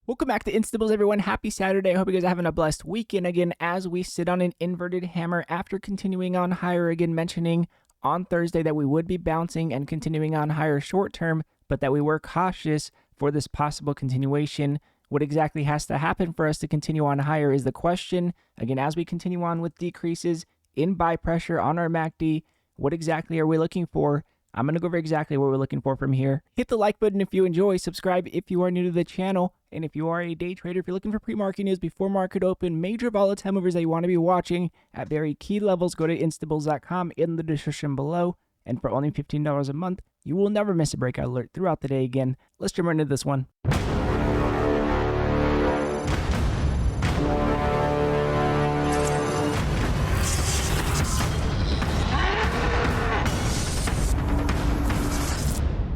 Welcome back to Instables, everyone. Happy Saturday. I hope you guys are having a blessed weekend again as we sit on an inverted hammer after continuing on higher again, mentioning on Thursday that we would be bouncing and continuing on higher short term, but that we were cautious for this possible continuation. What exactly has to happen for us to continue on higher is the question. Again, as we continue on with decreases in buy pressure on our MACD, what exactly are we looking for? I'm going to go over exactly what we're looking for from here. Hit the like button if you enjoy, subscribe if you are new to the channel, and if you are a day trader, if you're looking for pre-market news before market open, major volatile movers that you want to be watching at very key levels, go to instables.com in the description below. And for only $15 a month, you will never miss a breakout alert throughout the day again. Let's jump right into this one.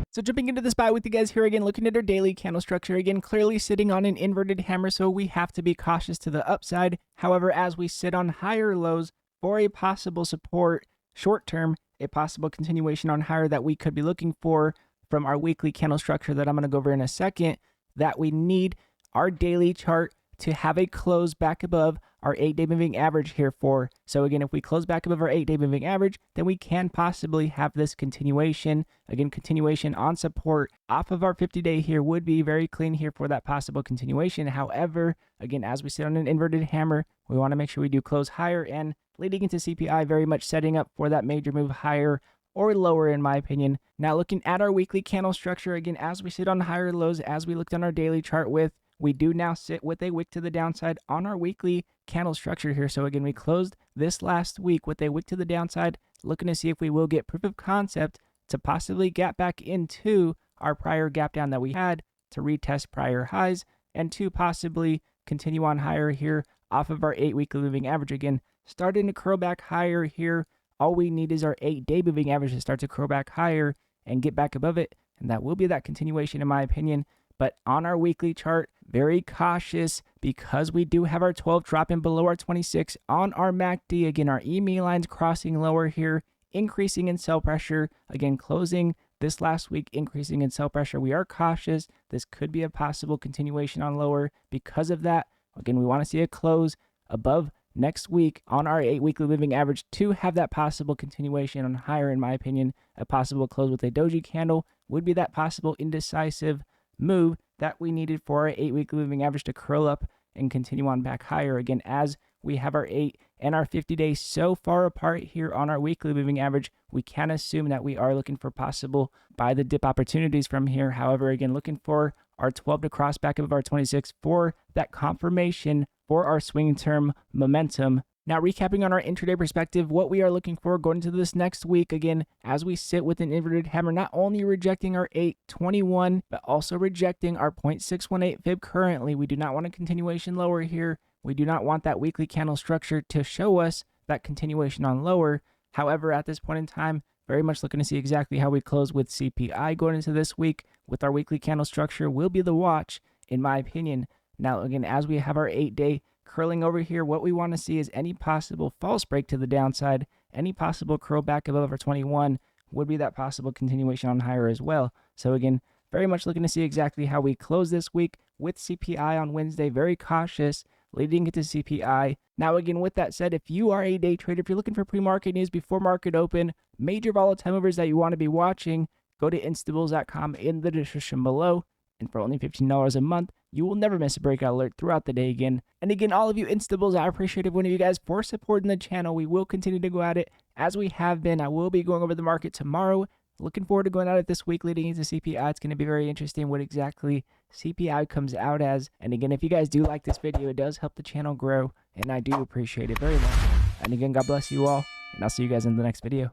So jumping into this buy with you guys here again, looking at our daily candle structure again, clearly sitting on an inverted hammer, so we have to be cautious to the upside. However, as we sit on higher lows for a possible support short term, a possible continuation on higher that we could be looking for from our weekly candle structure that I'm going to go over in a second, that we need our daily chart to have a close back above our 8-day moving average here for. So again, if we close back above our 8-day moving average, then we can possibly have this continuation. Again, continuation on support off of our 50-day here would be very clean here for that possible continuation. However, again, as we sit on an inverted hammer, we want to make sure we do close higher, and leading into CPI, very much setting up for that major move higher or lower in my opinion. Now looking at our weekly candle structure, again, as we sit on higher lows, as we looked on our daily chart with, we do now sit with a wick to the downside on our weekly candle structure here. So again, we closed this last week with a wick to the downside, looking to see if we will get proof of concept to possibly gap back into our prior gap down that we had to retest prior highs and to possibly continue on higher here off of our 8-weekly moving average. Again, starting to curl back higher here. All we need is our 8-day moving average to start to curl back higher and get back above it. And that will be that continuation in my opinion. But on our weekly chart, very cautious because we do have our 12 dropping below our 26 on our MACD. Again, our EMA lines crossing lower here, increasing in sell pressure. Again, closing this last week, increasing in sell pressure. We are cautious. This could be a possible continuation on lower because of that. Again, we want to see a close above next week on our 8-weekly moving average to have that possible continuation on higher, in my opinion. A possible close with a doji candle would be that possible indecisive move that we needed for our 8-weekly moving average to curl up and continue on back higher. Again, as we have our 8 and our 50 days so far apart here on our weekly moving average, we can assume that we are looking for possible buy the dip opportunities from here. However, again, looking for our 12 to cross back above our 26 for that confirmation for our swing term momentum. Now, recapping on our intraday perspective, what we are looking for going into this next week, again, as we sit with an inverted hammer, not only rejecting our 821, but also rejecting our 0.618 fib currently. We do not want a continuation lower here. We do not want that weekly candle structure to show us that continuation on lower. However, at this point in time, very much looking to see exactly how we close with CPI going into this week with our weekly candle structure will be the watch, in my opinion. Now, again, as we have our 8-day curling over here, what we want to see is any possible false break to the downside, any possible curl back above our 21 would be that possible continuation on higher as well. So again, very much looking to see exactly how we close this week with CPI on Wednesday, very cautious leading into CPI. Now again, with that said, if you are a day trader, if you're looking for pre-market news before market open, major volatile movers that you want to be watching, go to instables.com in the description below. And for only $15 a month, you will never miss a breakout alert throughout the day again. And again, all of you Instables, I appreciate every one of you guys for supporting the channel. We will continue to go at it as we have been. I will be going over the market tomorrow. Looking forward to going at it this week leading into CPI. It's going to be very interesting what exactly CPI comes out as. And again, if you guys do like this video, it does help the channel grow. And I do appreciate it very much. And again, God bless you all. And I'll see you guys in the next video.